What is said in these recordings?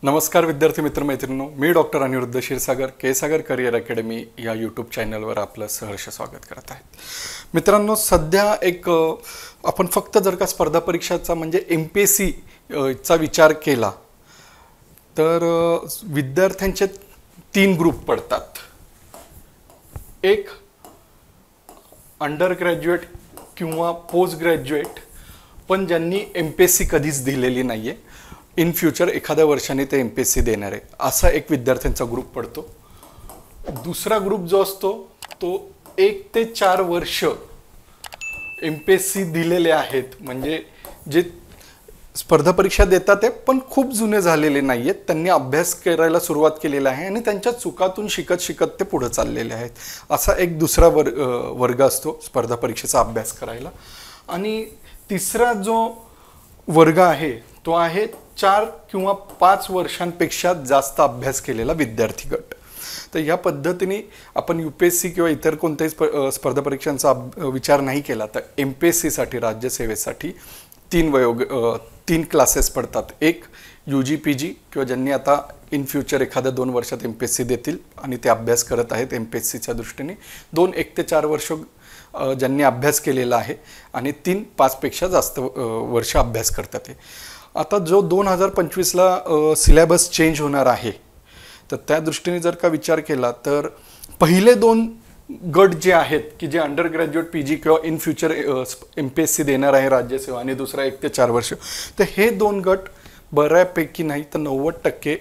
नमस्कार विद्यार्थी मित्र मैत्रिणींनो, मी डॉक्टर अनिरुद्ध क्षीरसागर के करिअर अकॅडमी या यूट्यूब चॅनलवर आपलं सहर्ष स्वागत करत आहे. मित्रांनो, सध्या एक आपण फक्त जर का स्पर्धा परीक्षाचा म्हणजे MPSC चा विचार केला तर विद्यार्थ्यांचे 3 ग्रुप पडतात. एक अंडर ग्रॅज्युएट किंवा पोस्ट ग्रॅज्युएट पण ज्यांनी MPSC कधीच दिलेली नाहीये, इन फ्युचर एखाद्या वर्षाने ते MPSC देणार आहे, असा एक विद्यार्थ्यांचा ग्रुप पडतो. दुसरा ग्रुप जो असतो तो 1 ते 4 वर्ष MPSC दिलेले आहेत, म्हणजे जे स्पर्धा परीक्षा देतात ते पण खूप जुने झालेले नाहीयेत, त्यांनी अभ्यास करायला सुरुवात केलेला आहे आणि त्यांच्या चुकातून शिकत शिकत ते पुढे चाललेले आहेत. असा एक दुसरा वर्ग असतो स्पर्धा परीक्षेचा अभ्यास करायला. आणि तिसरा जो वर्ग आहे तो आहे 4 किंवा 5 वर्षांपेक्षा जास्त अभ्यास केलेला विद्यार्थी गट. तर या पद्धतीने आपण UPSC किंवा इतर कोणत्याही स्पर्धा परीक्षांचा विचार नाही केला तर MPSC साठी, राज्यसेवेसाठी 3 क्लासेस पडतात. एक UG PG किंवा ज्यांनी आता इन फ्युचर एखाद्या 2 वर्षात MPSC देतील आणि ते अभ्यास करत आहेत MPSCच्या दृष्टीने. 2 1 ते 4 वर्ष ज्यांनी अभ्यास केलेला आहे आणि 3 5 पेक्षा जास्त वर्ष अभ्यास करतात. आता जो 2025ला सिलेबस चेंज होणार आहे तर त्या दृष्टीने जर का विचार केला तर पहिले 2 गट जे आहेत की जे अंडर ग्रॅज्युएट PG किंवा इन फ्युचर MPSC देणार आहे राज्यसेवा, आणि दुसरा 1 ते 4 वर्ष, तर हे 2 गट बऱ्यापैकी नाही तर 90%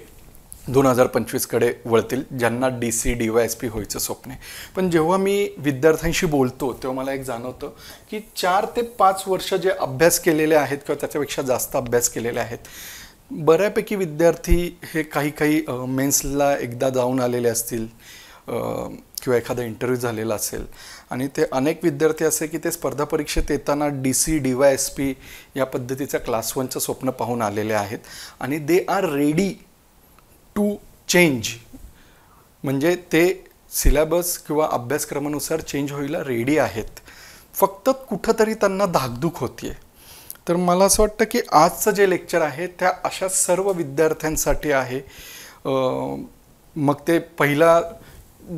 2025 कडे वळतील, ज्यांना DC DYSP व्हायचं स्वप्न आहे. पण जेव्हा मी विद्यार्थ्यांशी बोलतो तेव्हा मला एक जाणवतं की 4 ते 5 वर्ष जे अभ्यास केलेले आहेत किंवा त्याच्यापेक्षा जास्त अभ्यास केलेले आहेत, बऱ्यापैकी विद्यार्थी हे काही मेन्सला एकदा जाऊन आलेले असतील किंवा एखादा इंटरव्ह्यू झालेला असेल, आणि ते अनेक विद्यार्थी असे की ते स्पर्धा परीक्षेत येताना DC DYSP या पद्धतीच्या क्लास 1चं स्वप्न पाहून आलेले आहेत आणि they are ready to change, म्हणजे ते सिलेबस किंवा अभ्यासक्रमानुसार चेंज व्हायला रेडी आहेत, फक्त कुठंतरी त्यांना धाकधूक होतीये. तर मला असं वाटतं की आजचं जे लेक्चर आहे त्या अशा सर्व विद्यार्थ्यांसाठी आहे. मग ते पहिला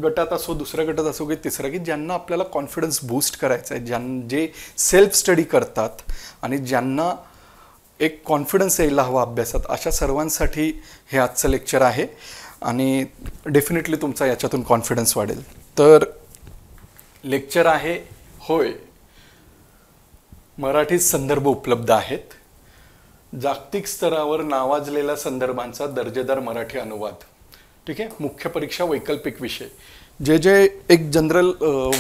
गटात असो, दुसऱ्या गटात असो की तिसरा, की ज्यांना आपल्याला कॉन्फिडन्स बूस्ट करायचा आहे, जे सेल्फ स्टडी करतात आणि ज्यांना एक कॉन्फिडन्स यायला हवा अभ्यासात, अशा सर्वांसाठी हे आजचं लेक्चर आहे आणि डेफिनेटली तुमचा याच्यातून कॉन्फिडन्स वाढेल. तर लेक्चर आहे होय, मराठीत संदर्भ उपलब्ध आहेत, जागतिक स्तरावर नावाजलेल्या संदर्भांचा दर्जेदार मराठी अनुवाद. ठीक आहे. मुख्य परीक्षा वैकल्पिक विषय, जे एक जनरल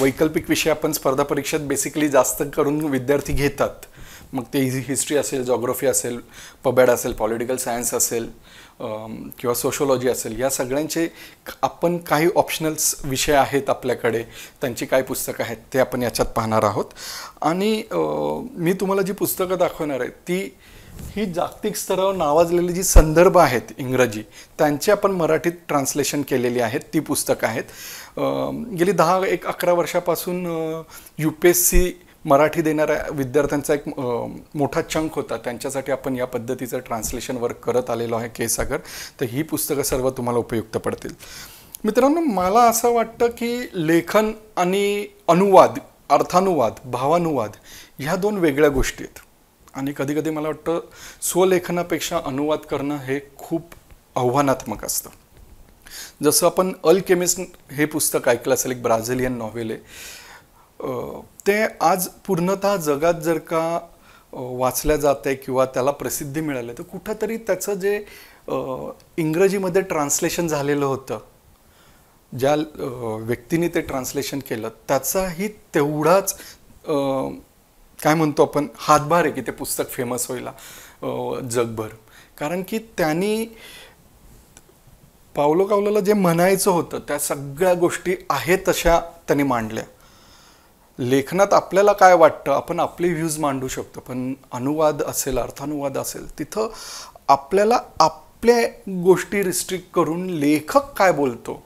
वैकल्पिक विषय आपण स्पर्धा परीक्षेत बेसिकली जास्त करून विद्यार्थी घेतात, मग ते हिस्ट्री असेल, जॉग्राफी असेल, पबॅड असेल, पॉलिटिकल सायन्स असेल किंवा सोशोलॉजी असेल, या सगळ्यांचे आपण काही ऑप्शनल्स विषय आहेत आपल्याकडे, त्यांची काय पुस्तकं आहेत ते आपण याच्यात पाहणार आहोत. आणि मी तुम्हाला जी पुस्तकं दाखवणार आहे ही जागतिक स्तरावर नावाजलेली जी संदर्भ आहेत इंग्रजी, त्यांची आपण मराठीत ट्रान्सलेशन केलेली आहेत, ती पुस्तकं आहेत. गेली 10-11 वर्षापासून UPSC मराठी देणाऱ्या विद्यार्थ्यांचा एक मोठा चंक होता, त्यांच्यासाठी आपण या पद्धतीचं ट्रान्सलेशन वर्क करत आलेलो आहे केसागर. तर ही पुस्तकं सर्व तुम्हाला उपयुक्त पडतील. मित्रांनो, मला असं वाटतं की लेखन आणि अनुवाद, अर्थानुवाद, भावानुवाद ह्या 2 वेगळ्या गोष्टी आहेत आणि कधी कधी मला वाटतं स्वलेखनापेक्षा अनुवाद करणं हे खूप आव्हानात्मक असतं. जसं आपण अल्केमिस्ट हे पुस्तक ऐकलं असेल, एक ब्राझिलियन नॉव्हेल आहे, ते आज पूर्णतः जगात जर का वाचल्या जाते किंवा त्याला प्रसिद्धी मिळाली तर कुठंतरी त्याचं जे इंग्रजीमध्ये ट्रान्सलेशन झालेलं होतं, ज्या व्यक्तीने ते ट्रान्सलेशन केलं त्याचाही तेवढाच काय म्हणतो आपण हातभार आहे की ते पुस्तक फेमस व्हायला जगभर. कारण की त्यांनी पावलो कावलोला जे म्हणायचं होतं त्या सगळ्या गोष्टी आहेत तशा त्यांनी मांडल्या. लेखनात आपल्याला काय वाटतं आपण आपले व्ह्यूज मांडू शकतो, पण अनुवाद असेल, अर्थानुवाद असेल, तिथं आपल्याला आपल्या गोष्टी रिस्ट्रिक्ट करून लेखक काय बोलतो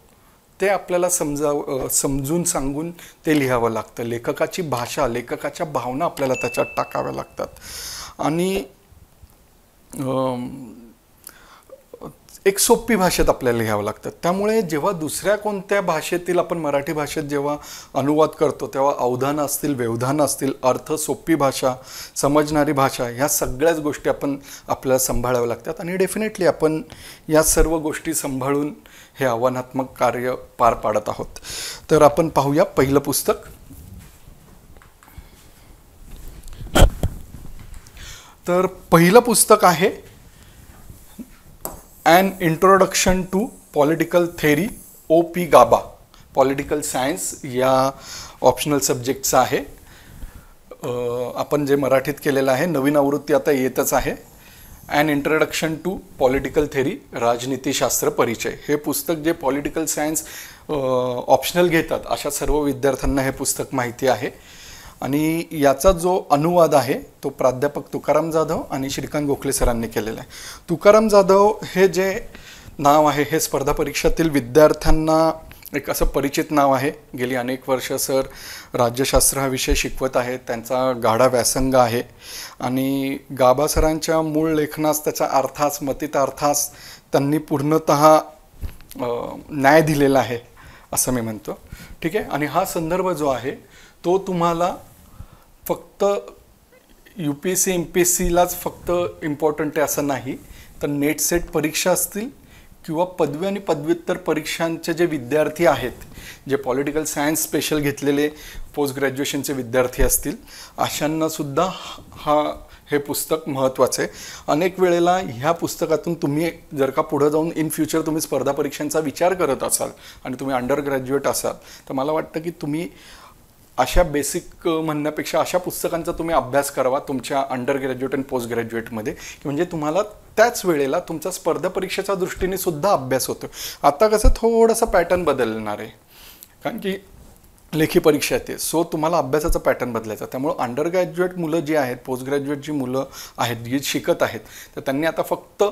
ते आपल्याला समजून सांगून ते लिहावं लागतं. लेखकाची भाषा, लेखकाच्या भावना आपल्याला त्याच्यात टाकाव्या लागतात आणि एक सोपी भाषेत आपल्याला लिहावं लागतं. त्यामुळे जेव्हा दुसऱ्या कोणत्या भाषेतील आपण मराठी भाषेत जेव्हा अनुवाद करतो तेव्हा अवधानं असतील, व्यवधानं असतील, अर्थ, सोपी भाषा, समजणारी भाषा, ह्या सगळ्याच गोष्टी आपल्याला सांभाळाव्या लागतात आणि डेफिनेटली आपण या सर्व गोष्टी सांभाळून हे आव्हानात्मक कार्य पार पाडत आहोत. तर आपण पाहूया पहिलं पुस्तक. तर पहिलं पुस्तक आहे an introduction to political theory, O.P. Gauba. Political science या ऑप्शनल सब्जेक्टचं आहे. आपण जे मराठीत केलेलं आहे, नवीन आवृत्ती आता येतच आहे. An introduction to political theory, राजनीतीशास्त्र परिचय. हे पुस्तक जे पॉलिटिकल सायन्स ऑप्शनल घेतात अशा सर्व विद्यार्थ्यांना हे पुस्तक माहिती आहे आणि याचा जो अनुवाद आहे तो प्राध्यापक तुकाराम जाधव आणि श्रीकांत गोखले सरांनी केलेला आहे. तुकाराम जाधव हे जे नाव आहे हे स्पर्धा परीक्षातील विद्यार्थ्यांना एक असं परिचित नाव आहे. गेली अनेक वर्ष सर राज्यशास्त्र हा विषय शिकवत आहेत. त्यांचा गाढा व्यासंग आहे आणि गाबा सरांच्या मूळ लेखनास, त्याच्या अर्थास, मतितार्थास त्यांनी पूर्णतः न्याय दिलेला आहे असं मी म्हणतो. ठीक आहे. आणि हा संदर्भ जो आहे तो तुम्हाला फक्त UPSC MPSCलाच फक्त इम्पॉर्टंट आहे असं नाही, तर नेट सेट परीक्षा असतील किंवा पदवी आणि पदव्युत्तर परीक्षांचे जे विद्यार्थी आहेत, जे पॉलिटिकल सायन्स स्पेशल घेतलेले पोस्ट ग्रॅज्युएशनचे विद्यार्थी असतील, अशांनासुद्धा हे पुस्तक महत्त्वाचं आहे. अनेक वेळेला ह्या पुस्तकातून तुम्ही जर का पुढं जाऊन इन फ्युचर तुम्ही स्पर्धा परीक्षांचा विचार करत असाल आणि तुम्ही अंडर ग्रॅज्युएट असाल तर मला वाटतं की तुम्ही अशा बेसिक म्हणण्यापेक्षा अशा पुस्तकांचा तुम्ही अभ्यास करावा तुमच्या अंडर ग्रॅज्युएट आणि पोस्ट ग्रॅज्युएटमध्ये, म्हणजे तुम्हाला त्याच वेळेला तुमचा स्पर्धा परीक्षेच्या दृष्टीने सुद्धा अभ्यास होतो. आता कसं थोडंसं पॅटर्न बदलणार आहे कारण की लेखी परीक्षा येते, सो तुम्हाला अभ्यासाचा पॅटर्न बदलायचा. त्यामुळं अंडर ग्रॅज्युएट मुलं जी आहेत, पोस्ट ग्रॅज्युएट जी मुलं आहेत, जी शिकत आहेत, तर त्यांनी आता फक्त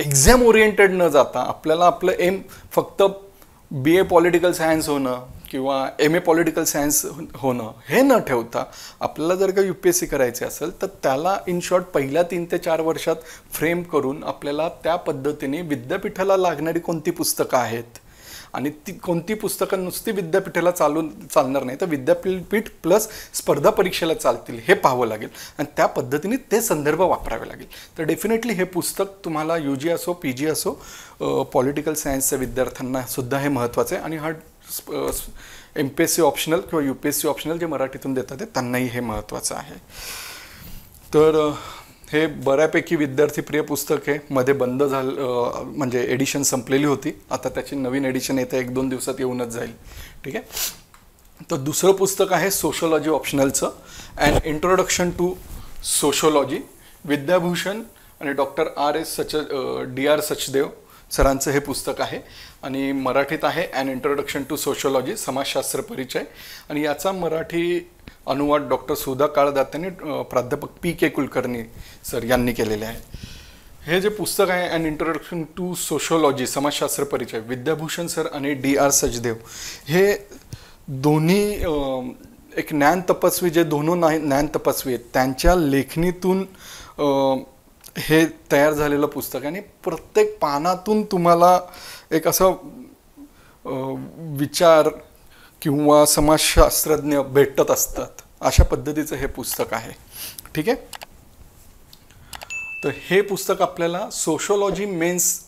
एक्झाम ओरिएंटेड न जाता आपल्याला आपलं एम फक्त BA पॉलिटिकल सायन्स होणं किंवा MA पॉलिटिकल सायन्स होणं हे न ठेवता आपल्याला जर का UPSC करायचे असेल तर त्याला इन शॉर्ट पहिल्या 3 ते 4 वर्षात फ्रेम करून आपल्याला त्या पद्धतीने विद्यापीठाला लागणारी कोणती पुस्तकं आहेत आणि ती कोणती पुस्तकं नुसती विद्यापीठाला चालणार नाही तर विद्यापीठ प्लस स्पर्धा परीक्षेला चालतील हे पाहावं लागेल आणि त्या पद्धतीने ते संदर्भ वापरावे लागेल. तर डेफिनेटली हे पुस्तक तुम्हाला UG असो PG असो पॉलिटिकल सायन्सच्या विद्यार्थ्यांना सुद्धा हे महत्त्वाचं आहे आणि हा MPSC ऑप्शनल किंवा UPSC ऑप्शनल जे मराठीतून देतात ते त्यांनाही हे महत्त्वाचं आहे. तर हे बऱ्यापैकी विद्यार्थीप्रिय पुस्तक आहे. मध्ये बंद झालं म्हणजे एडिशन संपलेली होती, आता त्याची नवीन एडिशन येते 1-2 दिवसात येऊनच जाईल. ठीक आहे. तर दुसरं पुस्तक आहे सोशोलॉजी ऑप्शनलचं, an introduction to sociology. Vidyabhushan आणि डॉक्टर DR सचदेव सरांचं हे पुस्तक आहे आणि मराठीत आहे ॲन इंट्रोडक्शन टू सोशोलॉजी, समाजशास्त्र परिचय. आणि याचा मराठी अनुवाद डॉक्टर सुधा काळदात्यांनी प्राध्यापक PK कुलकर्णी सर यांनी केलेले आहे. हे जे पुस्तक आहे ॲन इंट्रोडक्शन टू सोशोलॉजी, समाजशास्त्र परिचय, विद्याभूषण सर आणि DR सचदेव हे दोन्ही एक ज्ञान तपस्वी, जे दोन्ही ज्ञान तपस्वी आहेत त्यांच्या लेखणीतून हे तयार झालेलं पुस्तक आहे आणि प्रत्येक पानातून तुम्हाला एक असं विचार किंवा समाजशास्त्रज्ञ भेटत असतात अशा पद्धतीचं हे पुस्तक आहे. ठीक आहे. तर हे पुस्तक आपल्याला सोशोलॉजी मेन्स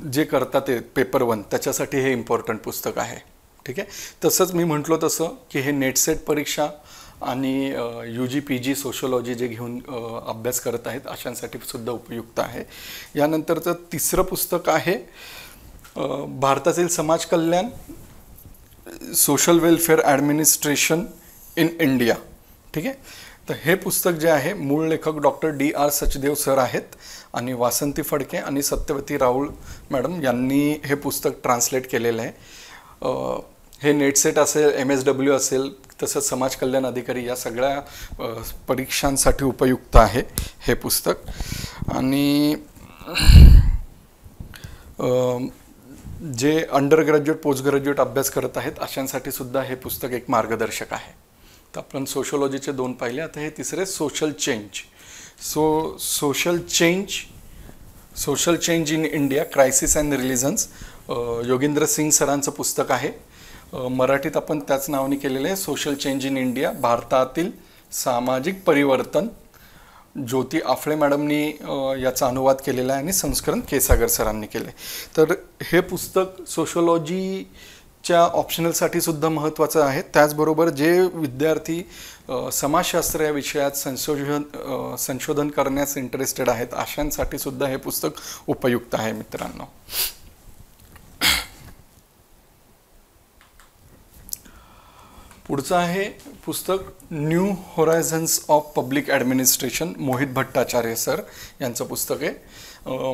जे करतात ते पेपर 1 त्याच्यासाठी हे इम्पॉर्टंट पुस्तक आहे. ठीक आहे. तसंच मी म्हटलो तसं की हे नेट सेट परीक्षा आणि UG PG सोशोलॉजी जे घेऊन अभ्यास करत आहेत अशांसाठी सुद्धा उपयुक्त आहे. यानंतरचं तिसरं पुस्तक आहे भारतातील समाज कल्याण, social welfare administration in India. ठीक आहे. तर हे पुस्तक जे आहे मूळ लेखक डॉक्टर DR सचदेव सर आहेत आणि वासंती फडके आणि सत्यवती राऊळ मॅडम यांनी हे पुस्तक ट्रान्सलेट केलेलं आहे. हे नेट सेट असेल, MSW असेल, तसंच समाज कल्याण अधिकारी या सगळ्या परीक्षांसाठी उपयुक्त आहे हे पुस्तक. आणि जे अंडर ग्रॅज्युएट पोस्ट ग्रॅज्युएट अभ्यास करत आहेत अशांसाठी सुद्धा हे पुस्तक एक मार्गदर्शक आहे. तर आपण सोशोलॉजीचे 2 पाहिले, आता हे तिसरे social change. Social change in India crisis and religions, Yogendra Singh सरांचं पुस्तक आहे. मराठीत आपण त्याच नावाने केलेलं आहे, सोशल चेंज इन इंडिया, भारतातील सामाजिक परिवर्तन. ज्योती आफळे मॅडमनी याचा अनुवाद केलेला आहे आणि संस्करण केसागर सरांनी केलं आहे. तर हे पुस्तक सोशोलॉजीच्या ऑप्शनलसाठी सुद्धा महत्त्वाचं आहे. त्याचबरोबर जे विद्यार्थी समाजशास्त्र या विषयात संशोधन करण्यास इंटरेस्टेड आहेत अशांसाठी सुद्धा हे पुस्तक उपयुक्त आहे मित्रांनो. पुढचं आहे पुस्तक new horizons of public administration, Mohit Bhattacharya sir यांचं पुस्तक आहे.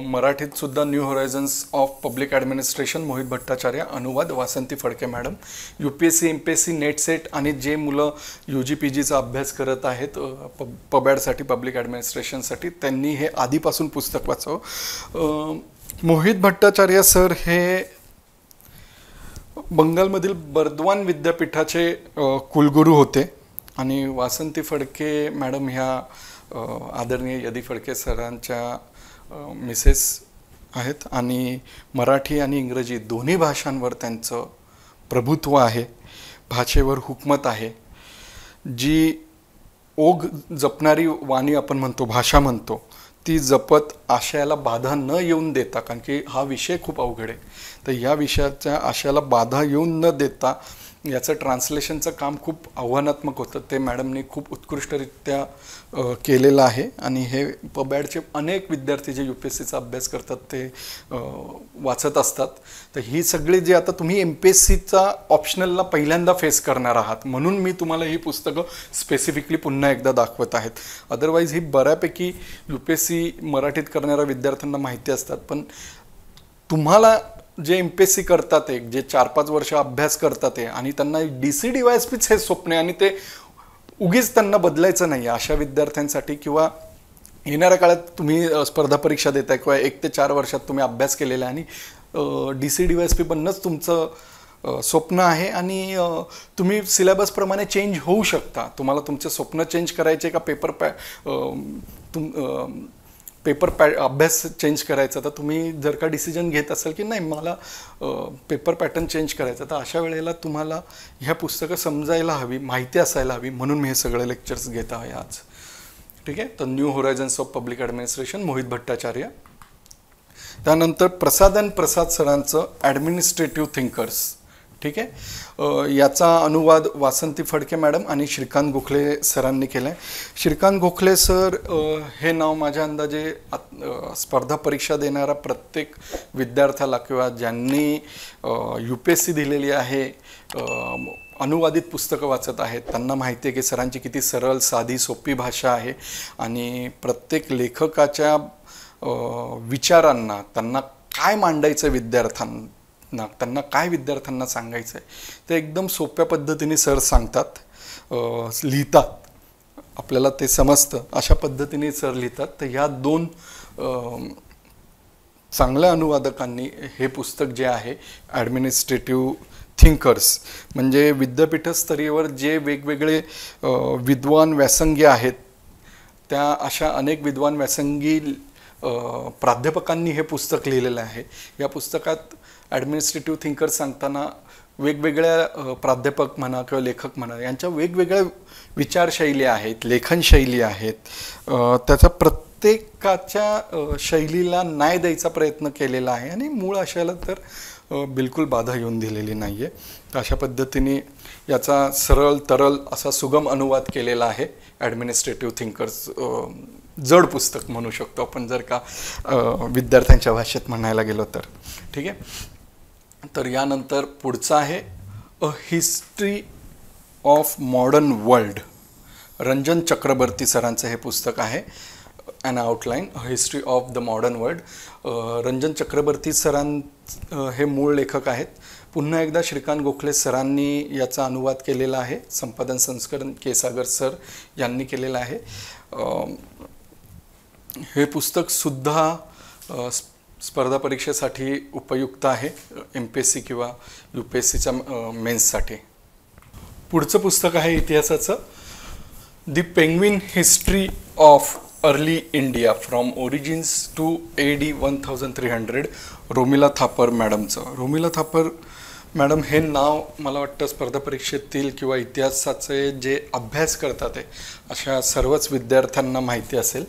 मराठीत सुद्धा new horizons of public administration, Mohit Bhattacharya, अनुवाद Vasanti Phadke madam. UPSC MPSC NET SET आणि जे मुलं UG PGचा अभ्यास करत आहेत पबॅडसाठी पब्लिक ॲडमिनिस्ट्रेशनसाठी त्यांनी हे आधीपासून पुस्तक वाचावं. मोहित भट्टाचार्य सर हे बंगालमधील बर्दवान विद्यापीठाचे कुलगुरू होते आणि वासंती फडके मॅडम ह्या आदरणीय यदी फडके सरांच्या मिसेस आहेत आणि मराठी आणि इंग्रजी दोन्ही भाषांवर त्यांचं प्रभुत्व आहे. भाषेवर हुकमत आहे. जी ओघ जपणारी वाणी आपण म्हणतो, भाषा म्हणतो, ती जपत आशयाला बाधा न येऊन देता, कारण की हा विषय खूप अवघड आहे, तर या विषयाच्या आशयाला बाधा येऊन न देता याचं ट्रान्सलेशनचं काम खूप आव्हानात्मक होतं. ते मॅडमनी खूप उत्कृष्टरित्या केलेलं आहे आणि हे पबॅडचे अनेक विद्यार्थी जे UPSCचा अभ्यास करतात ते वाचत असतात. तर ही सगळी जे आता तुम्ही MPSCचा ऑप्शनलला पहिल्यांदा फेस करणार आहात म्हणून मी तुम्हाला ही पुस्तकं स्पेसिफिकली पुन्हा एकदा दाखवत आहेत. अदरवाईज ही बऱ्यापैकी UPSC मराठीत करणाऱ्या विद्यार्थ्यांना माहिती असतात, पण तुम्हाला जे MPSC करतात आहे, जे 4-5 वर्ष अभ्यास करतात आहे आणि त्यांना DC DYSPच हे स्वप्न आहे आणि ते उगीच त्यांना बदलायचं नाही, अशा विद्यार्थ्यांसाठी किंवा येणाऱ्या काळात तुम्ही स्पर्धा परीक्षा देताय किंवा 1 ते 4 वर्षात तुम्ही अभ्यास केलेला आहे आणि DC DYSP बनणंच तुमचं स्वप्न आहे आणि तुम्ही सिलेबसप्रमाणे चेंज होऊ शकता. तुम्हाला तुमचं स्वप्न चेंज करायचे का अभ्यास चेंज करायचा, तर तुम्ही जर का डिसिजन घेत असाल की नाही मला पेपर पॅटर्न चेंज करायचा, तर अशा वेळेला तुम्हाला ह्या पुस्तकं समजायला हवी, माहिती असायला हवी, म्हणून मी हे सगळे लेक्चर्स घेत आहे आज. ठीक आहे. तर new horizons of public administration, Mohit Bhattacharya. त्यानंतर प्रसाद सरांचं ॲडमिनिस्ट्रेटिव्ह थिंकर्स. ठीक आहे. याचा अनुवाद वासंती फडके मॅडम आणि श्रीकांत गोखले सरांनी केला आहे. श्रीकांत गोखले सर हे नाव माझ्या अंदाजे स्पर्धा परीक्षा देणारा प्रत्येक विद्यार्थ्याला किंवा ज्यांनी UPSC दिलेली आहे, अनुवादित पुस्तकं वाचत आहेत, त्यांना माहिती आहे की सरांची किती सरळ साधी सोपी भाषा आहे आणि प्रत्येक लेखकाच्या विचारांना त्यांना काय मांडायचं त्यांना काय विद्यार्थ्यांना सांगायचं आहे ते एकदम सोप्या पद्धतीने सर सांगतात, लिहितात, आपल्याला ते समजतं अशा पद्धतीने सर लिहितात. तर ह्या 2 चांगल्या अनुवादकांनी हे पुस्तक जे आहे ॲडमिनिस्ट्रेटिव्ह थिंकर्स, म्हणजे विद्यापीठस्तरीयवर जे वेगवेगळे विद्वान व्यासंगी आहेत त्या अशा अनेक विद्वान व्यासंगी प्राध्यापकांनी हे पुस्तक लिहिलेलं आहे. या पुस्तकात ॲडमिनिस्ट्रेटिव्ह थिंकर्स सांगताना वेगवेगळ्या प्राध्यापक म्हणा किंवा लेखक म्हणा यांच्या वेगवेगळ्या विचारशैली आहेत, लेखनशैली आहेत, त्याचा प्रत्येकाच्या शैलीला न्याय द्यायचा प्रयत्न केलेला आहे आणि मूळ आशयाला तर बिलकुल बाधा येऊन दिलेली नाही आहे. तर अशा पद्धतीने याचा सरळ तरल असा सुगम अनुवाद केलेला आहे ॲडमिनिस्ट्रेटिव्ह थिंकर्स. जड पुस्तक म्हणू शकतो आपण जर का विद्यार्थ्यांच्या भाषेत म्हणायला गेलो तर. ठीक आहे. तर यानंतर पुढचं आहे a history of modern world, Ranjan Chakravarti सरांचं हे पुस्तक आहे. An outline history of the modern world. Ranjan Chakravarti हे मूळ लेखक आहेत. पुन्हा एकदा श्रीकांत गोखले सरांनी याचा अनुवाद केलेला आहे. संपादन संस्करण केसागर सर यांनी केलेलं आहे. हे पुस्तक सुद्धा स्पर्धा परीक्षेसाठी उपयुक्त आहे, MPSC किंवा UPSCच्या मेन्ससाठी. पुढचं पुस्तक आहे इतिहासाचं, the Penguin history of early India from origins to AD 1300, Romila Thapar मॅडमचं. रोमिला थापर मॅडम हे नाव मला वाटतं स्पर्धा परीक्षेतील किंवा इतिहासाचे जे अभ्यास करतात अशा सर्वच विद्यार्थ्यांना माहिती असेल.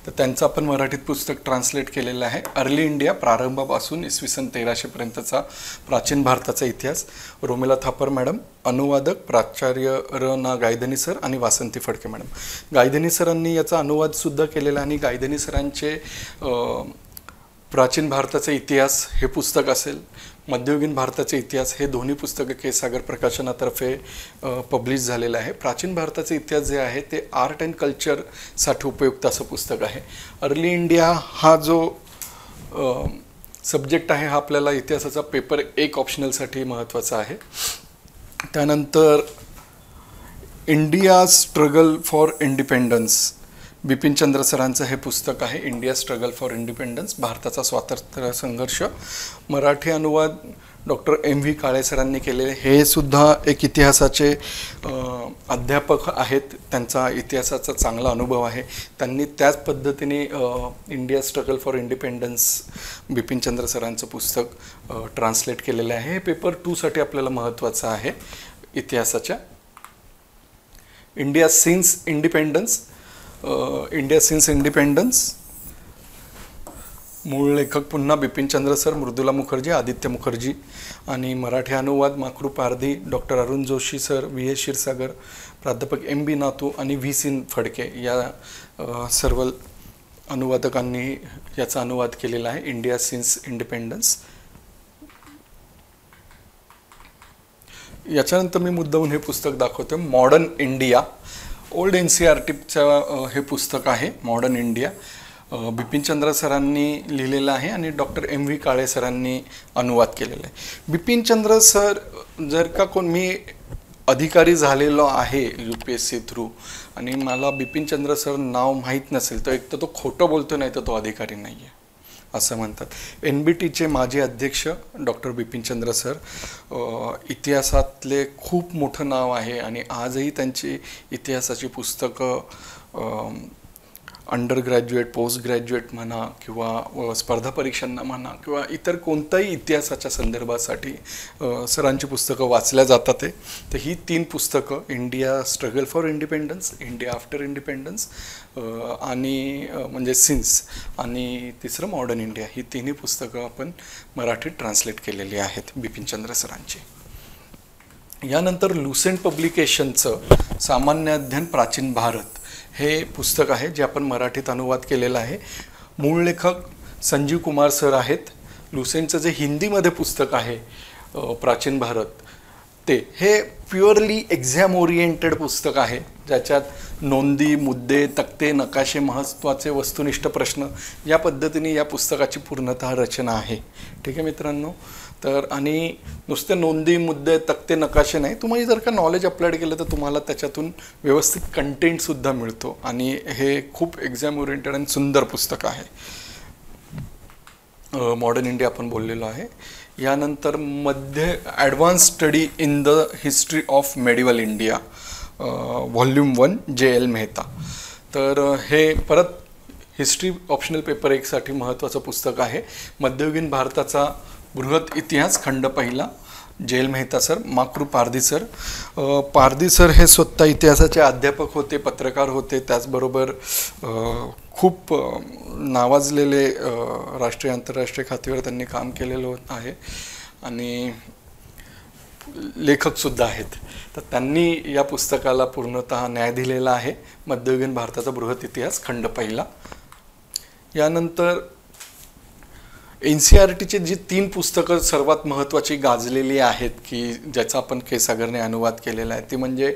तर त्यांचं आपण मराठीत पुस्तक ट्रान्सलेट केलेलं आहे, अर्ली इंडिया प्रारंभापासून इसवी 1300 पर्यंतचा प्राचीन भारताचा इतिहास. रोमिला थापर मॅडम, अनुवादक प्राचार्य ना गायधनी सर आणि वासंती फडके मॅडम. गायधनी सरांनी याचा अनुवादसुद्धा केलेला आणि गायधनी सरांचे प्राचीन भारताचा इतिहास हे पुस्तक असेल, मध्ययुगीन भारताचे इतिहास हे दोन्ही पुस्तकं के सागर प्रकाशनातर्फे पब्लिश झालेलं आहे. प्राचीन भारताचे इतिहास जे आहे ते आर्ट अँड कल्चरसाठी उपयुक्त असं पुस्तक आहे. अर्ली इंडिया हा जो सब्जेक्ट आहे हा आपल्याला इतिहासाचा पेपर 1 ऑप्शनलसाठी महत्त्वाचा आहे. त्यानंतर India struggle for independence, Bipin Chandra सरांचं हे पुस्तक आहे, इंडिया स्ट्रगल फॉर इंडिपेंडन्स, भारताचा स्वातंत्र्य संघर्ष. मराठी अनुवाद डॉक्टर MV काळे सरांनी केलेले. हे सुद्धा एक इतिहासाचे अध्यापक आहेत, त्यांचा इतिहासाचा चांगला अनुभव आहे. त्यांनी त्याच पद्धतीने India struggle for independence Bipin Chandra सरांचं पुस्तक ट्रान्सलेट केलेलं आहे. हे पेपर 2साठी आपल्याला महत्त्वाचं आहे इतिहासाच्या. India since independence, India since independence, मूळ लेखक पुन्हा बिपिनचंद्र सर, मृदुला मुखर्जी, आदित्य मुखर्जी. आणि मराठी अनुवाद Makru Pardhi, doctor Arun Joshi sir, VA Kshirsagar, प्राध्यापक MB नातू आणि VC फडके या सर्व अनुवादकांनी याचा अनुवाद केलेला आहे, इंडिया सिन्स इंडिपेंडन्स. याच्यानंतर मी मुद्दाहून हे पुस्तक दाखवतो, मॉडर्न इंडिया. ओल्ड NCERTचं हे पुस्तक आहे, मॉडर्न इंडिया. बिपिनचंद्र सरांनी लिहिलेलं आहे आणि डॉक्टर MV काळे सरांनी अनुवाद केलेला आहे. बिपिनचंद्र सर, जर का मी अधिकारी झालेलो आहे UPSC थ्रू आणि मला बिपिनचंद्र सर नाव माहीत नसेल तर एक तर तो खोटं बोलतो, नाही तर तो अधिकारी नाही आहे असं म्हणतात. NBTचे माजी अध्यक्ष डॉक्टर बिपिनचंद्र सर, इतिहासातले खूप मोठं नाव आहे आणि आजही त्यांची इतिहासाची पुस्तकं अंडर ग्रॅज्युएट, पोस्ट ग्रॅज्युएट म्हणा किंवा स्पर्धा परीक्षांना म्हणा किंवा इतर कोणत्याही इतिहासाच्या संदर्भासाठी सरांची पुस्तकं वाचल्या जातात. तर ही 3 पुस्तकं, India struggle for independence, India after independence आणि म्हणजे सिन्स, आणि तिसरं मॉडर्न इंडिया, ही 3ही पुस्तकं आपण मराठीत ट्रान्सलेट केलेली आहेत बिपिनचंद्र सरांची. यानंतर लुसेंट पब्लिकेशनचं सामान्य अध्ययन प्राचीन भारत हे पुस्तक आहे, जे आपण मराठीत अनुवाद केलेलं आहे. मूळ लेखक संजीव कुमार सर आहेत. लुसेंटचं जे हिंदीमध्ये पुस्तक आहे प्राचीन भारत, ते हे प्युअरली एक्झाम ओरिएंटेड पुस्तक आहे, ज्याच्यात नोंदी, मुद्दे, तक्ते, नकाशे, महत्त्वाचे वस्तुनिष्ठ प्रश्न या पद्धतीने या पुस्तकाची पूर्णतः रचना आहे. ठीक आहे मित्रांनो. तर आणि नुसते नोंदी, मुद्दे, तक्ते, नकाशे नाही, तुम्ही जर का नॉलेज अप्लाइड केलं तर तुम्हाला त्याच्यातून व्यवस्थित कंटेंटसुद्धा मिळतो आणि हे खूप एक्झाम ओरिएंटेड आणि सुंदर पुस्तक आहे. मॉडर्न इंडिया आपण बोललेलो आहे. यानंतर advance study in the history of medieval India, volume 1, JL Mehta. तर हे परत हिस्ट्री ऑप्शनल पेपर 1साठी महत्त्वाचं पुस्तक आहे. मध्ययुगीन भारताचा बृहत इतिहास, खंड पहिला, JL मेहता सर, माकरू पारधी सर. पारधी सर हे स्वतः इतिहासाचे अध्यापक होते, पत्रकार होते, त्याचबरोबर खूप नावाजलेले राष्ट्रीय आंतरराष्ट्रीय खातीवर त्यांनी काम केलेलं आहे आणि लेखकसुद्धा आहेत. तर त्यांनी या पुस्तकाला पूर्णतः न्याय दिलेला आहे, मध्ययुगीन भारताचा बृहत इतिहास, खंड पहिला. यानंतर NCERTचे जी 3 पुस्तकं सर्वात महत्त्वाची गाजलेली आहेत की ज्याचा आपण के सागरने अनुवाद केलेला आहे, ती म्हणजे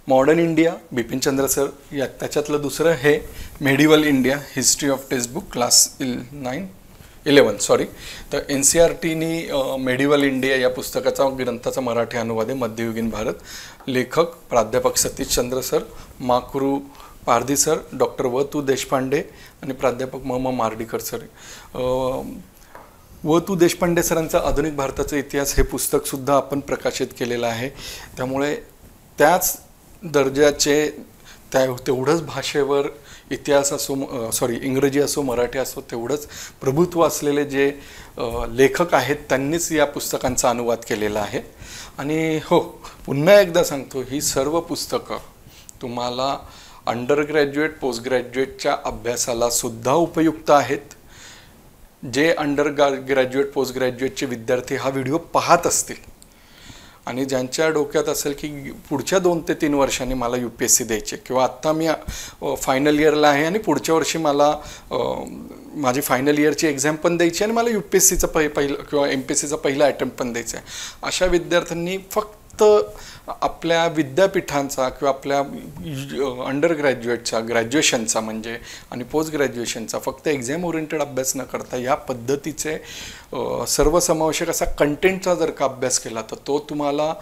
मॉडर्न इंडिया बिपिनचंद्र सर, त्याच्यातलं दुसरं हे medieval India, history of textbook class 11 sorry. तर NCERTनी मेडिवल इंडिया या पुस्तकाचा ग्रंथाचा मराठी अनुवाद आहे, मध्ययुगीन भारत. लेखक प्राध्यापक सतीशचंद्र सर, माकरू पारधी सर, डॉक्टर व. देशपांडे आणि प्राध्यापक मार्डीकर सर. व. देशपांडे सरांचं आधुनिक भारताचा इतिहास हे पुस्तकसुद्धा आपण प्रकाशित केलेलं आहे. त्यामुळे त्याच दर्जाचे तेवढंच भाषेवर इतिहास असो इंग्रजी असो मराठी असो तेवढंच प्रभुत्व असलेले जे लेखक आहेत त्यांनीच या पुस्तकांचा अनुवाद केलेला आहे. आणि हो, पुन्हा एकदा सांगतो, ही सर्व पुस्तकं तुम्हाला अंडर ग्रॅज्युएट पोस्ट ग्रॅज्युएटच्या अभ्यासाला सुद्धा उपयुक्त आहेत. जे अंडर ग्रॅज्युएट पोस्ट ग्रॅज्युएटचे विद्यार्थी हा व्हिडिओ पाहत असतील आणि ज्यांच्या डोक्यात असेल की पुढच्या 2 ते 3 वर्षांनी मला UPSC द्यायचे किंवा आत्ता मी फायनल इयरला आहे आणि पुढच्या वर्षी मला माझी फायनल इयरची एक्झाम पण द्यायची आणि मला UPSCचा पहिलं किंवा MPSCचा पहिला अटेम्प्ट पण द्यायचा आहे, अशा विद्यार्थ्यांनी फक्त आपल्या विद्यापीठांचा किंवा आपल्या अंडर ग्रॅज्युएटचा ग्रॅज्युएशनचा म्हणजे आणि पोस्ट ग्रॅज्युएशनचा फक्त एक्झाम ओरिएंटेड अभ्यास न करता या पद्धतीचे सर्वसमावेशक असा कंटेंटचा जर का अभ्यास केला तर तो तुम्हाला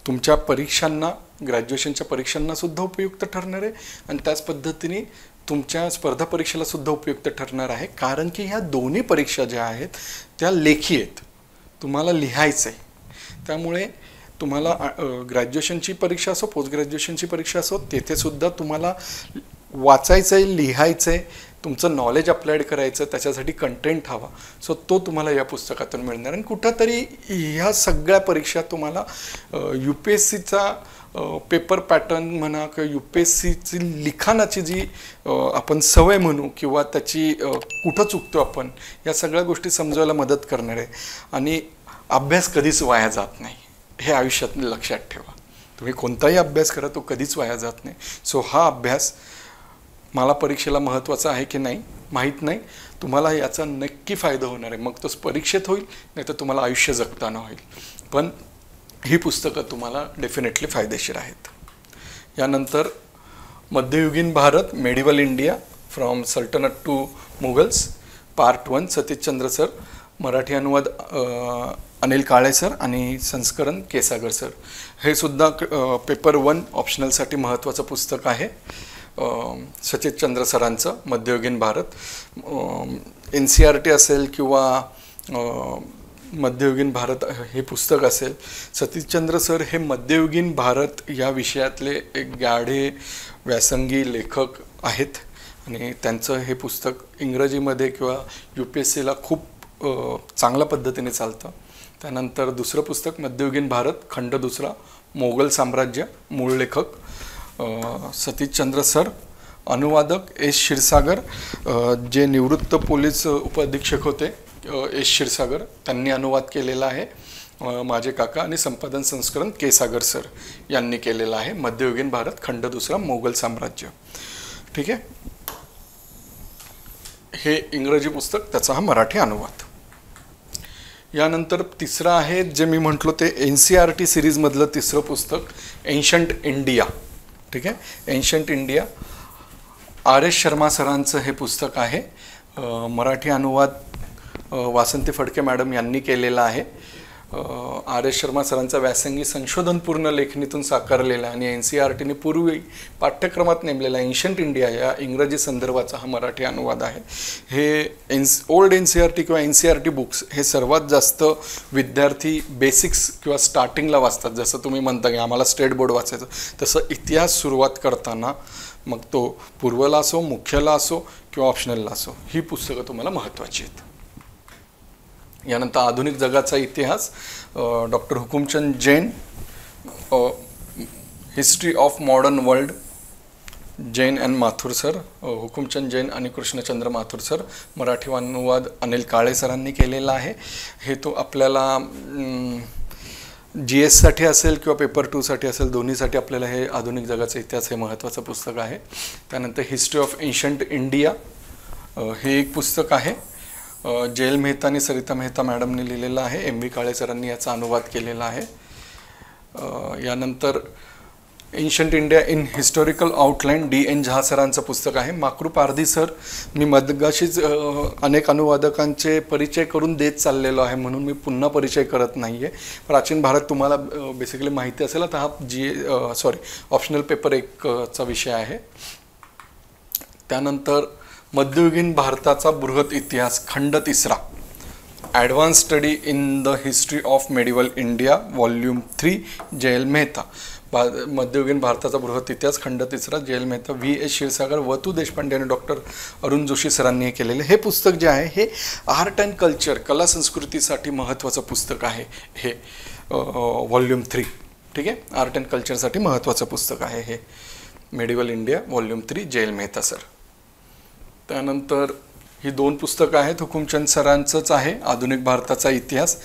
तुमच्या परीक्षांना ग्रॅज्युएशनच्या परीक्षांना सुद्धा उपयुक्त ठरणार आहे आणि त्याच पद्धतीने तुमच्या स्पर्धा परीक्षेला सुद्धा उपयुक्त ठरणार आहे. कारण की ह्या दोन्ही परीक्षा ज्या आहेत त्या लेखी आहेत, तुम्हाला लिहायचं आहे. त्यामुळे तुम्हाला ग्रॅज्युएशनची परीक्षा असो पोस्ट ग्रॅज्युएशनची परीक्षा असो तेथे सुद्धा तुम्हाला वाचायचं आहे, लिहायचं आहे, तुमचं नॉलेज अप्लाइड करायचं, त्याच्यासाठी कंटेंट हवा. सो तो तुम्हाला या पुस्तकातून मिळणार. आणि कुठंतरी ह्या सगळ्या परीक्षा तुम्हाला UPSCचा पेपर पॅटर्न म्हणा किंवा UPSCची लिखाणाची जी आपण सवय म्हणू किंवा त्याची कुठं चुकतो आपण, या सगळ्या गोष्टी समजायला मदत करणार आहे. आणि अभ्यास कधीच वाया जात नाही, हे आयुष्यात लक्षात ठेवा. तुम्ही कोणताही अभ्यास करा, तो कधीच वाया जात नाही. सो हा अभ्यास मला परीक्षेला महत्त्वाचा आहे की नाही माहीत नाही, तुम्हाला याचा नक्की फायदा होणार आहे. मग तो परीक्षेत होईल नाही तर तुम्हाला आयुष्य जगताना होईल, पण ही पुस्तकं तुम्हाला डेफिनेटली फायदेशीर आहेत. यानंतर मध्ययुगीन Bharat medieval India from sultanate to Mughals part 1 Satishchandra sir, Marathi अनुवाद अनिल काळे सर आणि संस्करण केसागर सर. हे सुद्धा पेपर 1 ऑप्शनलसाठी महत्त्वाचं पुस्तक आहे. सतीशचंद्र सरांचं मध्ययुगीन भारत NCERT असेल किंवा मध्ययुगीन भारत हे पुस्तक असेल. सतीशचंद्र सर हे मध्ययुगीन भारत या विषयातले एक गाढे व्यासंगी लेखक आहेत आणि त्यांचं हे पुस्तक इंग्रजीमध्ये किंवा UPSCला खूप चांगल्या पद्धतीने चालतं. त्यानंतर दुसरं पुस्तक मध्ययुगीन भारत खंड 2 मोगल साम्राज्य, मूळ लेखक सतीशचंद्र सर, अनुवादक S. क्षीरसागर, जे निवृत्त पोलीस उपअधीक्षक होते S. क्षीरसागर, त्यांनी अनुवाद केलेला आहे. माझे काका आणि संपादन संस्करण केसागर सर यांनी केलेलं आहे. मध्ययुगीन भारत खंड 2 मोगल साम्राज्य. ठीक आहे, हे इंग्रजी पुस्तक, त्याचा हा मराठी अनुवाद. यानंतर तिसरं आहे जे मी म्हटलो ते NCERT सिरीजमधलं तिसरं पुस्तक एन्शंट इंडिया. ठीक आहे, एन्शंट इंडिया RS शर्मा सरांचं हे पुस्तक आहे. मराठी अनुवाद वासंती फडके मॅडम यांनी केलेला आहे. RS शर्मा सरांचा व्यासंगी संशोधनपूर्ण लेखणीतून साकारलेला आणि NCERTने पूर्वी पाठ्यक्रमात नेमलेला एन्शंट इंडिया या इंग्रजी संदर्भाचा हा मराठी अनुवाद आहे. हे ओल्ड NCERT किंवा NCERT बुक्स हे सर्वात जास्त विद्यार्थी बेसिक्स किंवा स्टार्टिंगला वाचतात. जसं तुम्ही म्हणता की आम्हाला स्टेट बोर्ड वाचायचं, तसं इतिहास सुरुवात करताना मग तो पूर्वला असो, मुख्यला असो किंवा ऑप्शनलला असो, ही पुस्तकं तुम्हाला महत्त्वाची आहेत. यानंतर आधुनिक जगाचा इतिहास doctor Hukumchand Jain, history of modern world, Jain and Mathur sir, Hukumchand Jain आणि कृष्णचंद्र माथुर सर. मराठी अनुवाद अनिल काळे सरांनी केलेला आहे. हे तो आपल्याला GS साठी असेल किंवा पेपर 2 साठी असेल, दोन्हीसाठी आपल्याला हे आधुनिक जगाचा इतिहास हे महत्त्वाचं पुस्तक आहे. त्यानंतर हिस्ट्री ऑफ एन्शंट इंडिया हे एक पुस्तक आहे. जयल मेहता आणि सरिता मेहता मॅडमने लिहिलेलं आहे. MV काळे सरांनी याचा अनुवाद केलेला आहे. यानंतर ancient India in historical outline DN. झा सरांचं पुस्तक आहे. माकृ पारधी सर, मी मगाशीच अनेक अनुवादकांचे परिचय करून देत चाललेलो आहे, म्हणून मी पुन्हा परिचय करत नाही आहे. प्राचीन भारत तुम्हाला बेसिकली माहिती असेल, आता हा ऑप्शनल पेपर 1चा विषय आहे. त्यानंतर मध्ययुगीन भारताचा बृहत इतिहास खंड 3, advance study in the history of medieval India volume 3, जयल Mehta. मध्ययुगीन भारताचा बृहत इतिहास खंड 3, जयल मेहता, V.S. क्षीरसागर, वतू देशपांडे आणि डॉक्टर अरुण जोशी सरांनी हे केलेले. हे पुस्तक जे आहे हे आर्ट अँड कल्चर, कला संस्कृतीसाठी महत्त्वाचं पुस्तक आहे हे, वॉल्यूम 3. ठीक आहे, आर्ट अँड कल्चरसाठी महत्त्वाचं पुस्तक आहे हे, medieval India volume 3, जयल Mehta sir. त्यानंतर ही 2 पुस्तकं आहेत. हुकुमचंद सरांचंच आहे, आधुनिक भारताचा इतिहास,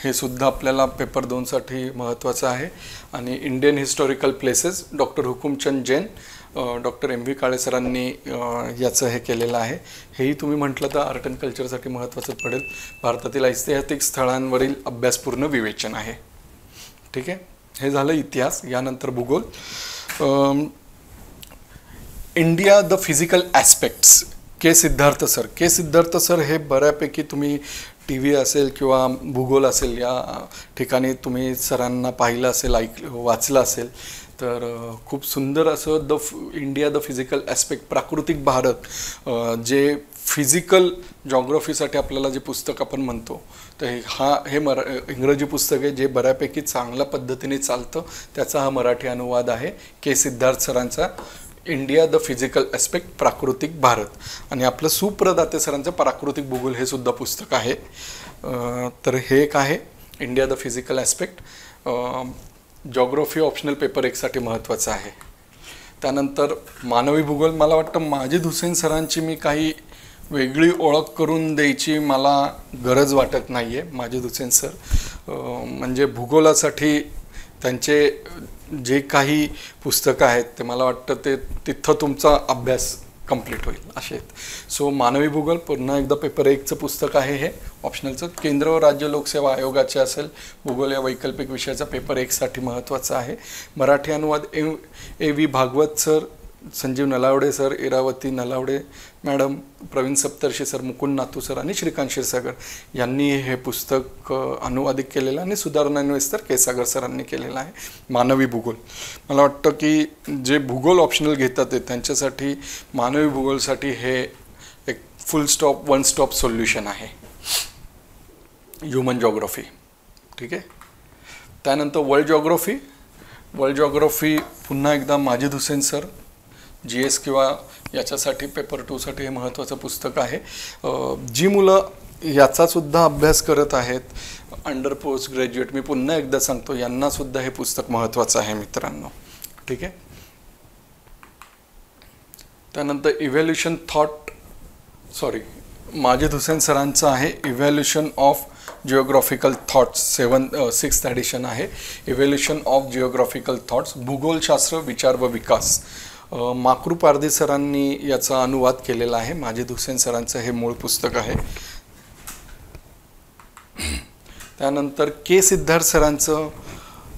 हे सुद्धा आपल्याला पेपर 2साठी महत्त्वाचं आहे. आणि Indian historical places, doctor Hukumchand Jain, doctor M.V. काळे सरांनी याचं हे केलेलं आहे. हेही तुम्ही म्हटलं तर आर्ट अँड कल्चरसाठी महत्त्वाचं पडेल. भारतातील ऐतिहासिक स्थळांवरील अभ्यासपूर्ण विवेचन आहे. ठीक आहे, हे झालं इतिहास. यानंतर भूगोल. India the physical aspects, K Siddharth sir. K Siddharth sir हे बऱ्यापैकी तुम्ही TV असेल किंवा भूगोल असेल या ठिकाणी तुम्ही सरांना पाहिलं असेल, वाचलं असेल, तर खूप सुंदर असं इंडिया द फिजिकल ॲस्पेक्ट, प्राकृतिक भारत, जे फिजिकल जॉग्रफीसाठी आपल्याला जे पुस्तक आपण म्हणतो, तर हे इंग्रजी पुस्तक आहे जे बऱ्यापैकी चांगल्या पद्धतीने चालतं. त्याचा हा मराठी अनुवाद आहे के सिद्धार्थ सरांचा, इंडिया द फिजिकल ॲस्पेक्ट, प्राकृतिक भारत. आणि आपलं सुप्रदाते सरांचं प्राकृतिक भूगोल हे सुद्धा पुस्तक आहे. तर हे एक आहे India the physical aspect, geography optional paper 1साठी महत्त्वाचं आहे. त्यानंतर मानवी भूगोल, मला वाटतं माजिद हुसेन सरांची मी काही वेगळी ओळख करून द्यायची मला गरज वाटत नाही आहे. माजिद हुसेन सर म्हणजे भूगोलासाठी त्यांचे जे काही पुस्तकं आहेत ते मला वाटतं ते तिथं तुमचा अभ्यास कंप्लीट होईल असे आहेत. सो मानवी भूगोल पुन्हा एकदा पेपर 1चं पुस्तक आहे हे ऑप्शनलचं. केंद्र व राज्य लोकसेवा आयोगाचे असेल भूगोल या वैकल्पिक विषयाचा पेपर 1साठी महत्त्वाचा आहे. मराठी अनुवाद A.V. Bhagwat sir, Sanjeev Nalawade sir, Iravati Nalawade madam, Pravin Saptarshi sir, Mukund Natu sir आणि श्रीकांत क्षीरसागर यांनी हे पुस्तक अनुवादित केलेलं आणि सुधारणा विस्तार के सागर सरांनी केलेला आहे. मानवी भूगोल, मला वाटतं की जे भूगोल ऑप्शनल घेतात ते त्यांच्यासाठी मानवी भूगोलसाठी हे एक full stop, one stop solution आहे. Human geography. ठीक आहे. त्यानंतर वर्ल्ड जॉग्रफी पुन्हा एकदा माजिद हुसेन सर, GS किंवा याच्यासाठी पेपर 2साठी हे महत्त्वाचं पुस्तक आहे. जी मुलं याचासुद्धा अभ्यास करत आहेत, अंडर पोस्ट ग्रॅज्युएट, मी पुन्हा एकदा सांगतो यांनासुद्धा हे पुस्तक महत्त्वाचं आहे मित्रांनो. ठीक आहे. त्यानंतर माजिद हुसेन सरांचं आहे evolution of geographical thoughts, 6th edition आहे. इव्हॅल्युशन ऑफ जिओग्राफिकल थॉट्स, भूगोलशास्त्र, विचार व विकास. माकृ पारधी सरांनी याचा अनुवाद केलेला आहे. माजिद हुसेन सरांचं हे मूळ पुस्तक आहे. त्यानंतर के सिद्धार्थ सरांचं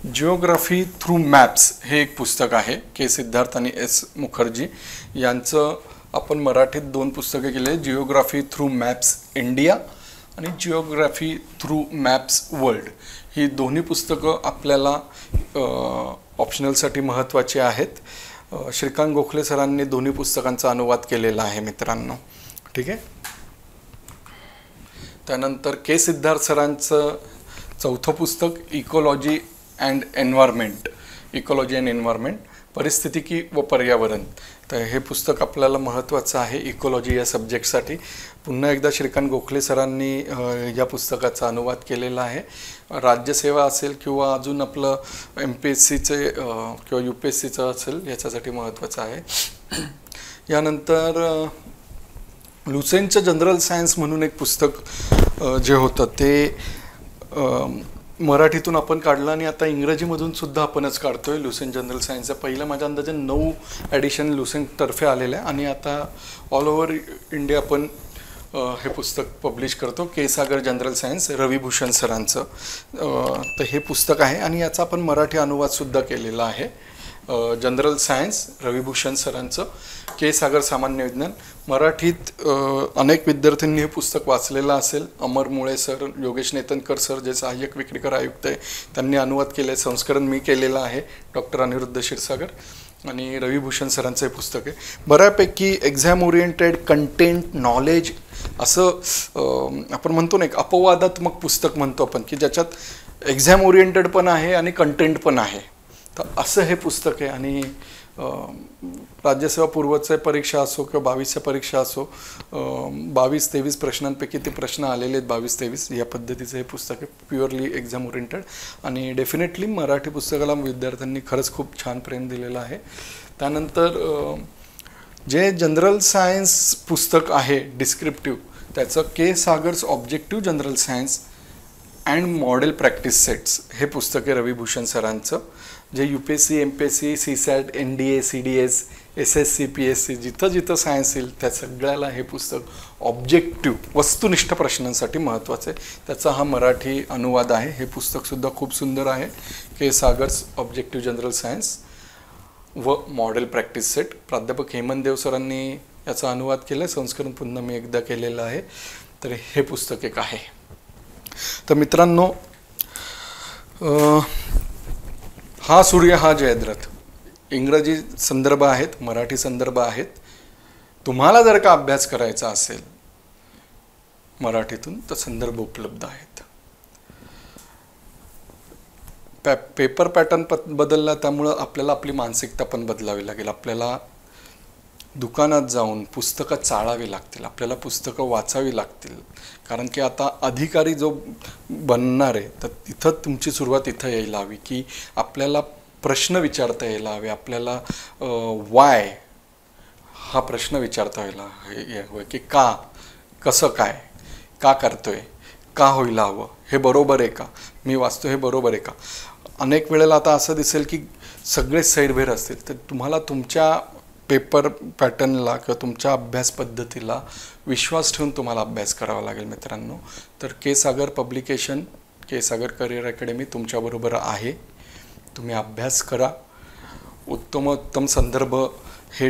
जिओग्राफी थ्रू मॅप्स हे एक पुस्तक आहे. के सिद्धार्थ आणि S. मुखर्जी यांचं आपण मराठीत 2 पुस्तकं केले, जिओग्राफी थ्रू मॅप्स इंडिया आणि जिओग्राफी थ्रू मॅप्स वर्ल्ड. ही दोन्ही पुस्तकं आपल्याला ऑप्शनलसाठी महत्त्वाची आहेत. श्रीकांत गोखले सरांनी दोन्ही पुस्तकांचा अनुवाद केलेला आहे मित्रांनो. ठीक आहे. त्यानंतर के सिद्धार्थ सरांचं 4थं पुस्तक इकॉलॉजी अँड एन्व्हायरमेंट, परिस्थितिकी व पर्यावरण. तर हे पुस्तक आपल्याला महत्त्वाचं आहे इकॉलॉजी या सब्जेक्टसाठी. पुन्हा एकदा श्रीकांत गोखले सरांनी या पुस्तकाचा अनुवाद केलेला आहे. राज्यसेवा असेल किंवा अजून आपलं MPSCचे किंवा UPSCचं असेल याच्यासाठी महत्त्वाचं आहे. यानंतर लुसेंटचं जनरल सायन्स म्हणून एक पुस्तक जे होतं ते मराठीतून आपण काढलं आणि आता इंग्रजीमधून सुद्धा आपणच काढतोय. लुसेंट जनरल सायन्सचं पहिलं माझ्या अंदाजे 9 ॲडिशन लुसेंटतर्फे आलेलं आहे आणि आता ऑल ओव्हर इंडिया आपण हे पुस्तक पब्लिश करतो. के सागर जनरल सायन्स, रविभूषण सरांचं. तर हे पुस्तक आहे आणि याचा आपण मराठी अनुवादसुद्धा केलेला आहे. जनरल सायन्स रविभूषण सरांचं, के सागर सामान्य विज्ञान. मराठीत अनेक विद्यार्थ्यांनी हे पुस्तक वाचलेलं असेल. अमर मुळे सर, योगेश नेतनकर सर जे सहाय्यक विक्रीकर आयुक्त आहे त्यांनी अनुवाद केले, संस्करण मी केलेलं आहे, डॉक्टर अनिरुद्ध क्षीरसागर. आणि रविभूषण सरांचं हे पुस्तक आहे. बऱ्यापैकी एक्झाम ओरिएंटेड कंटेंट नॉलेज असं आपण म्हणतो ना, एक अपवादात्मक पुस्तक म्हणतो आपण, की ज्याच्यात एक्झाम ओरिएंटेड पण आहे आणि कंटेंट पण आहे. तर असं हे पुस्तक आहे. आणि राज्यसेवा पूर्वच्या परीक्षा असो किंवा 22च्या परीक्षा असो, 22-23 प्रश्नांपैकी ते प्रश्न आलेले आहेत, 22-23 या पद्धतीचं हे पुस्तक आहे, प्युअरली एक्झाम ओरिएंटेड. आणि डेफिनेटली मराठी पुस्तकाला विद्यार्थ्यांनी खरंच खूप छान प्रेम दिलेलं आहे. त्यानंतर जे जनरल सायन्स पुस्तक आहे डिस्क्रिप्टिव्ह, त्याचं K Sagar's objective general science and model practice sets हे पुस्तक आहे रविभूषण सरांचं, जे UPSC, MPSC, CSAT, NDA, CDS, SSC, PSC जिथं जिथं सायन्स येईल त्या सगळ्याला हे पुस्तक ऑब्जेक्टिव्ह वस्तुनिष्ठ प्रश्नांसाठी महत्त्वाचं आहे. त्याचा हा मराठी अनुवाद आहे. हे पुस्तकसुद्धा खूप सुंदर आहे, के सागर्स ऑब्जेक्टिव्ह जनरल सायन्स व मॉडेल प्रॅक्टिस सेट. प्राध्यापक हेमंत देव सरांनी याचा अनुवाद केला आहे, संस्करण पुन्हा मी एकदा केलेलं आहे. तर हे पुस्तक एक आहे. तर मित्रांनो, हा सूर्य हा जयद्रथ इंग्रजी संदर्भ आहेत, मराठी संदर्भ आहेत. तुम्हाला जर का अभ्यास करायचा असेल मराठीतून तर संदर्भ उपलब्ध आहेत. पेपर पॅटर्न बदलला, त्यामुळं आपल्याला आपली मानसिकता पण बदलावी लागेल. आपल्याला दुकानात जाऊन पुस्तकं चाळावी लागतील, आपल्याला पुस्तकं वाचावी लागतील. कारण की आता अधिकारी जो बनणार आहे तर तिथं तुमची सुरुवात इथं यायला हवी, की आपल्याला प्रश्न विचारता यायला हवे. आपल्याला वाय हा प्रश्न विचारता यायला हवं, की का, कसं काय, का करतोय, का व्हायला हवं, हे बरोबर आहे का, मी वाचतो हे बरोबर आहे का. अनेक वेळेला आता असं दिसेल की सगळे सैरभैर असतील, तर तुम्हाला तुमच्या पेपर पॅटर्नला किंवा तुमच्या अभ्यास पद्धतीला विश्वास ठेवून तुम्हाला अभ्यास करावा लागेल मित्रांनो. तर के सागर पब्लिकेशन, के सागर करिअर अकॅडमी तुमच्याबरोबर आहे. तुम्ही अभ्यास करा. उत्तमोत्तम संदर्भ हे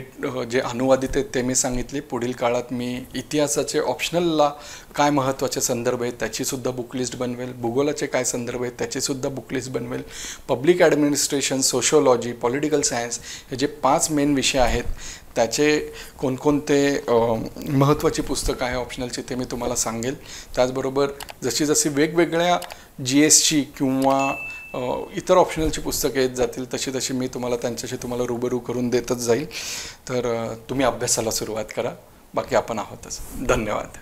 जे अनुवादित आहेत ते मी सांगितले. पुढील काळात मी इतिहासाचे ऑप्शनलला काय महत्त्वाचे संदर्भ आहेत त्याचीसुद्धा बुकलिस्ट बनवेल. भूगोलाचे काय संदर्भ आहेत त्याचीसुद्धा बुकलिस्ट बनवेल. Public administration, sociology, political science हे जे 5 मेन विषय आहेत त्याचे कोणकोणते महत्त्वाची पुस्तकं आहे ऑप्शनलची ते मी तुम्हाला सांगेल. त्याचबरोबर जशी जशी वेगवेगळ्या GSची किंवा इतर ऑप्शनलची पुस्तकं येत जातील तशी तशी मी त्यांच्याशी तुम्हाला रूबरू करून देतच जाईल. तर तुम्ही अभ्यासाला सुरुवात करा. बाकी आपण आहोतच. धन्यवाद.